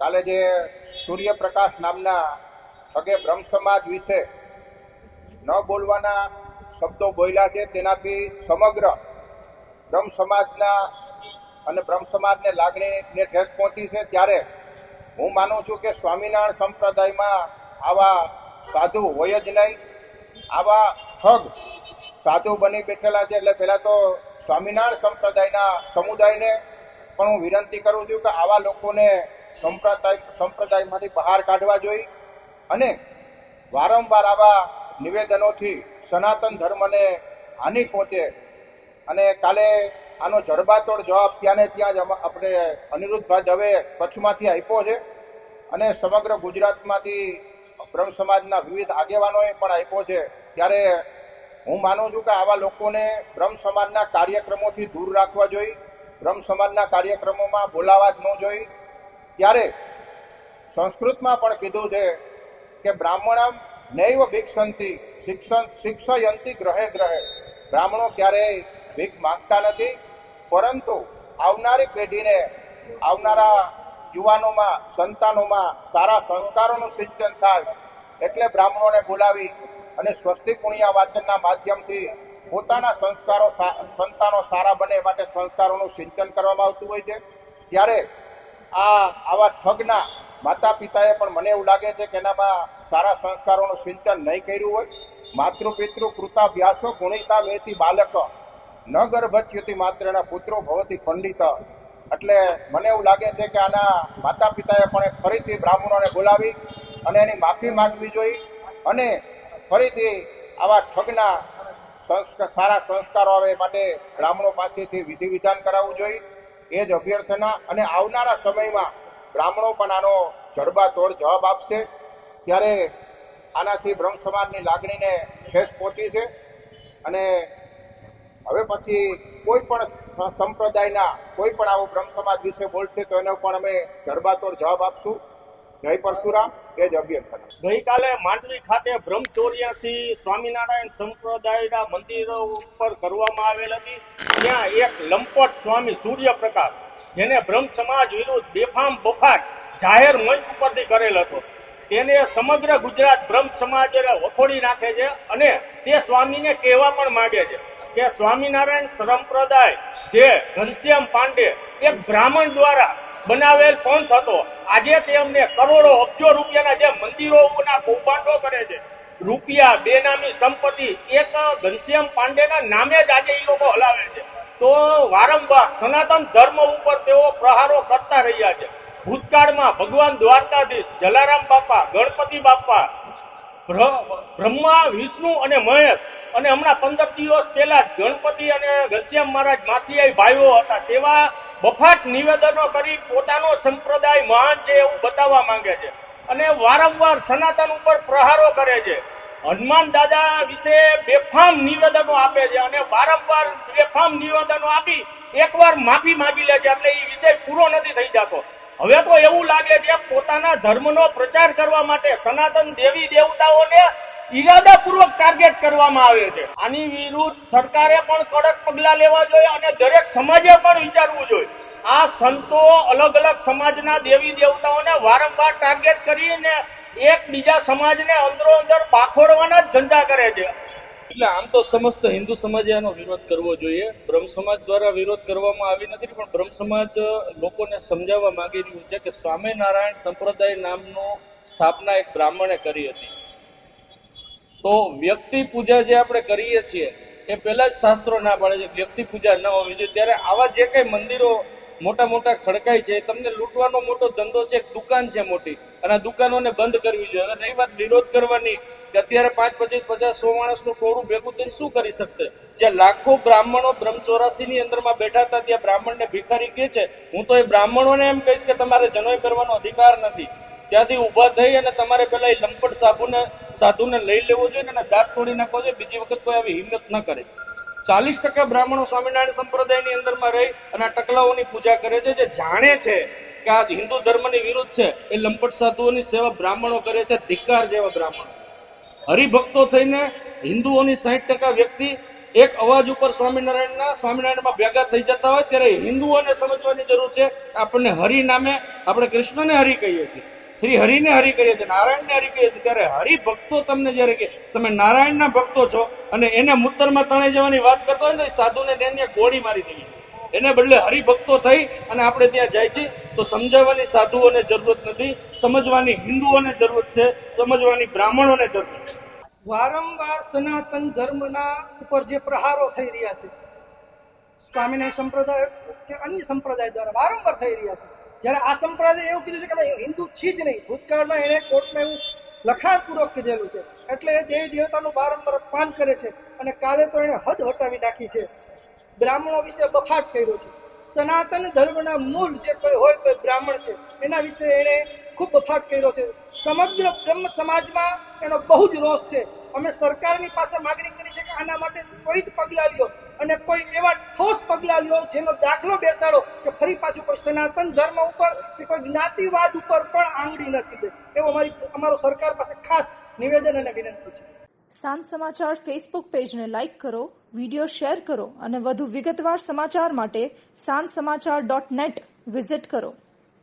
કાલે જે સૂર્યપ્રકાશ નામના ઠગે બ્રહ્મ સમાજ વિશે ન બોલવાના શબ્દો બોલ્યા છે, તેનાથી સમગ્ર બ્રહ્મ સમાજના અને બ્રહ્મ સમાજને લાગણીને ઠેસ પહોંચી છે. ત્યારે હું માનું છું કે સ્વામિનારાયણ સંપ્રદાયમાં આવા સાધુ હોય જ નહીં. આવા ઠગ સાધુ બની બેઠેલા છે. એટલે પહેલાં તો સ્વામિનારાયણ સંપ્રદાયના સમુદાયને પણ હું વિનંતી કરું છું કે આવા લોકોને સંપ્રદાયમાંથી બહાર કાઢવા જોઈએ અને વારંવાર આવા નિવેદનોથી સનાતન ધર્મને હાનિ પહોંચે. અને કાલે આનો જડબાતોડ જવાબ ત્યાંને ત્યાં જ આપણે અનિરુદ્ધભાઈ દવે કચ્છમાંથી આપ્યો છે અને સમગ્ર ગુજરાતમાંથી બ્રહ્મ સમાજના વિવિધ આગેવાનોએ પણ આપ્યો છે. ત્યારે હું માનું છું કે આવા લોકોને બ્રહ્મ સમાજના કાર્યક્રમોથી દૂર રાખવા જોઈએ, બ્રહ્મ સમાજના કાર્યક્રમોમાં બોલાવા જ ન જોઈએ. ત્યારે સંસ્કૃતમાં પણ કીધું છે કે બ્રાહ્મણમ નૈવ ભિક્ષંતિ શિક્ષયંતિ ગ્રહે ગ્રહે. બ્રાહ્મણો ક્યારેય ભીખ માંગતા નથી, પરંતુ આવનારી પેઢીને, આવનારા યુવાનોમાં, સંતાનોમાં સારા સંસ્કારોનું સિંચન થાય એટલે બ્રાહ્મણોને બોલાવી અને સ્વસ્તિ પુણ્ય વાચનના માધ્યમથી પોતાના સંતાનો સારા બને માટે સંસ્કારોનું સિંચન કરવામાં આવતું હોય છે. ત્યારે આવા ઠગના માતા પિતાએ પણ મને એવું લાગે છે કે એનામાં સારા સંસ્કારોનું સિંચન નહીં કર્યું હોય. માતૃપિતૃ કૃતાભ્યાસો ગુણિતા મેથી બાલક ન ગર્ભચ્યુતિ માત્રના પુત્રો ભવતી પંડિત. એટલે મને એવું લાગે છે કે આના માતા પિતાએ પણ ફરીથી બ્રાહ્મણોને બોલાવી અને એની માફી માગવી જોઈએ અને ફરીથી આવા ઠગના સારા સંસ્કારો આવે માટે બ્રાહ્મણો પાસેથી વિધિ વિધાન કરાવવું જોઈએ. એ જ અભ્યર્થના. અને આવનારા સમયમાં બ્રાહ્મણો પણ આનો જડબાતોડ જવાબ આપશે. ત્યારે આનાથી બ્રહ્મ સમાજની લાગણીને ઠેસ પહોંચી છે અને હવે પછી કોઈ પણ સંપ્રદાયના કોઈ પણ આવો બ્રહ્મ સમાજ વિશે બોલશે તો એનો પણ અમે જડબાતોડ જવાબ આપશું. જય પરશુરામ. એ જ અભ્યર્થના. ગઈકાલે માંડવી ખાતે બ્રહ્મ 84 સ્વામિનારાયણ સંપ્રદાયના મંદિરો ઉપર કરવામાં આવેલ હતી. ત્યાં એક લંપટ સ્વામી સૂર્યપ્રકાશ, જેને બ્રહ્મ સમાજ વિરુદ્ધ બેફામ બફાટ જાહેર મંચ ઉપરથી કરેલ હતો, તેને સમગ્ર ગુજરાત બ્રહ્મ સમાજ વખોડી નાખે છે અને તે સ્વામીને કહેવા પણ માંગે છે કે સ્વામિનારાયણ સંપ્રદાય જે ઘનશ્યામ પાંડે એક બ્રાહ્મણ દ્વારા બનાવેલ પંથ હતો, આજે તેમને કરોડો અબજો રૂપિયાના જે મંદિરોના કૌભાંડો કરે છે, રૂપિયા બેનામી સંપત્તિ એક ઘનશ્યામ પાંડેના નામે જ આજે એ લોકો હલાવે છે. તો વારંવાર સનાતન ધર્મ ઉપર તેઓ પ્રહારો કરતા રહ્યા છે. ભૂતકાળમાં ભગવાન દ્વારકાધીશ, જલારામ બાપા, ગણપતિ બાપા, બ્રહ્મા, વિષ્ણુ અને મહેશ, અને હમણાં 15 દિવસ પહેલા જ ગણપતિ અને ઘનશ્યામ મહારાજ માસીયાઈ ભાઈઓ હતા, તેવા બફાટ નિવેદનો કરી પોતાનો સંપ્રદાય મહાન છે એવું બતાવવા માંગે છે અને વારંવાર સનાતન ઉપર પ્રહારો કરે છે. હનુમાન દાદા વિશે બેફામ નિવેદનો આપે છે અને વારંવાર બેફામ નિવેદનો આપી એકવાર માફી માંગી લે છે, એટલે એ વિષય પૂરો નથી થઈ જતો. હવે તો એવું લાગે છે પોતાના ધર્મનો પ્રચાર કરવા માટે સનાતન દેવી દેવતાઓને ઈરાદાપૂર્વક ટાર્ગેટ કરવામાં આવે છે. આની વિરુદ્ધ સરકારે પણ કડક પગલાં લેવા જોઈએ અને દરેક સમાજે પણ વિચારવું જોઈએ. આ સંતો અલગ અલગ સમાજના દેવી દેવતાઓને વારંવાર ટાર્ગેટ કરીને એકબીજા સમાજને અંદરો અંદર પાખોડવાના જ ધંધા કરે છે. એટલે આમ તો સમસ્ત હિન્દુ સમાજે આનો વિરોધ કરવો જોઈએ. બ્રહ્મ સમાજ દ્વારા વિરોધ કરવામાં આવી નથી, પણ બ્રહ્મ સમાજ લોકોને સમજાવવા માંગી રહ્યું છે કે સ્વામિનારાયણ સંપ્રદાય નામનો સ્થાપના એક બ્રાહ્મણે કરી હતી. તો વ્યક્તિ પૂજા જે આપણે કરીએ છીએ એ પહેલા જ શાસ્ત્રો ના પાડે છે વ્યક્તિ પૂજા ન હોવી જોઈએ. ત્યારે આવા જે કંઈ મંદિરો મોટા મોટા ખડકાય છે, તમને લૂંટવાનો મોટો ધંધો છે, એક દુકાન છે મોટી, અને આ દુકાનોને બંધ કરવી જોઈએ. અને રહી વાત વિરોધ કરવાની કે અત્યારે 5, 25, 50, 100 માણસનું ટોળું ભેગું થઈને શું કરી શકશે? જ્યાં લાખો બ્રાહ્મણો બ્રહ્મ 84 ની અંદરમાં બેઠા હતા, ત્યાં બ્રાહ્મણને ભિખારી કહે છે. હું તો એ બ્રાહ્મણોને એમ કહીશ કે તમારે જનોય પહેરવાનો અધિકાર નથી. ત્યાંથી ઊભા થઈ અને તમારે પેલા એ લંપટ સાધુને લઈ લેવો જોઈએ અને દાંત તોડી નાખવો જોઈએ. બીજી વખત કોઈ આવી હિંમત ન કરે. 40% બ્રાહ્મણો સ્વામિનારાયણ સંપ્રદાયની અંદરમાં રહી અને આ ટકલાઓની પૂજા કરે છે, જે જાણે છે કે આ હિન્દુ ધર્મની વિરુદ્ધ છે. એ લંપટ સાધુઓની સેવા બ્રાહ્મણો કરે છે. ધિક્કાર જેવા બ્રાહ્મણો હરિભક્તો થઈને હિન્દુઓની 60% વ્યક્તિ એક અવાજ ઉપર સ્વામિનારાયણમાં ભેગા થઈ જતા હોય ત્યારે હિન્દુઓને સમજવાની જરૂર છે. આપણને હરિ નામે આપણે કૃષ્ણને હરિ કહીએ છીએ, શ્રી હરિને હરિ કહીએ છીએ, નારાયણને હરિ કહીએ છીએ. ત્યારે હરિભક્તો તમને જયારે કે તમે નારાયણના ભક્તો છો અને એને મૂતરમાં તણાઈ જવાની વાત કરતો હોય ને તો સાધુને તેને ગોળી મારી દેવી જોઈએ. એને બદલે હરિભક્તો થઈ અને આપણે ત્યાં જાય છે તો સમજાવવાની સાધુઓને જરૂરત નથી, સમજવાની હિન્દુઓને જરૂરત છે, સમજવાની બ્રાહ્મણોને જરૂરત છે. વારંવાર સનાતન ધર્મના ઉપર જે પ્રહારો થઈ રહ્યા છે સ્વામિનારાયણ સંપ્રદાય કે અન્ય સંપ્રદાય દ્વારા વારંવાર થઈ રહ્યા છે, જ્યારે આ સંપ્રદાય એવું કીધું છે કે ભાઈ હિન્દુ છી જ નહીં, ભૂતકાળમાં એણે કોર્ટમાં એવું લખાણપૂર્વક કીધેલું છે, એટલે એ દેવી દેવતાનું વારંવાર અપમાન કરે છે અને કાલે તો એણે હદ વટાવી નાખી છે, બ્રાહ્મણો વિશે બફાટ કર્યો છે. સનાતન ધર્મના મૂળ જે કોઈ હોય તો બ્રાહ્મણ છે એના વિશે એણે ખૂબ બફાટ કર્યો છે. સમગ્ર બ્રહ્મ સમાજમાં એનો બહુ જ રોષ છે. અમે સરકારની પાસે માગણી કરી છે કે આના માટે ત્વરિત પગલાં લ્યો અને કોઈ એવા ઠોસ પગલાં લ્યો જેનો દાખલો બેસાડો કે ફરી પાછું કોઈ સનાતન ધર્મ ઉપર કે કોઈ જ્ઞાતિવાદ ઉપર પણ આંગળી નથી દે, એવો અમારો સરકાર પાસે ખાસ નિવેદન અને વિનંતી છે. સાંજ સમાચાર ફેસબુક પેજને લાઇક કરો, વિડીયો શેર કરો અને વધુ વિગતવાર સમાચાર માટે sanssamachar.net વિઝિટ કરો.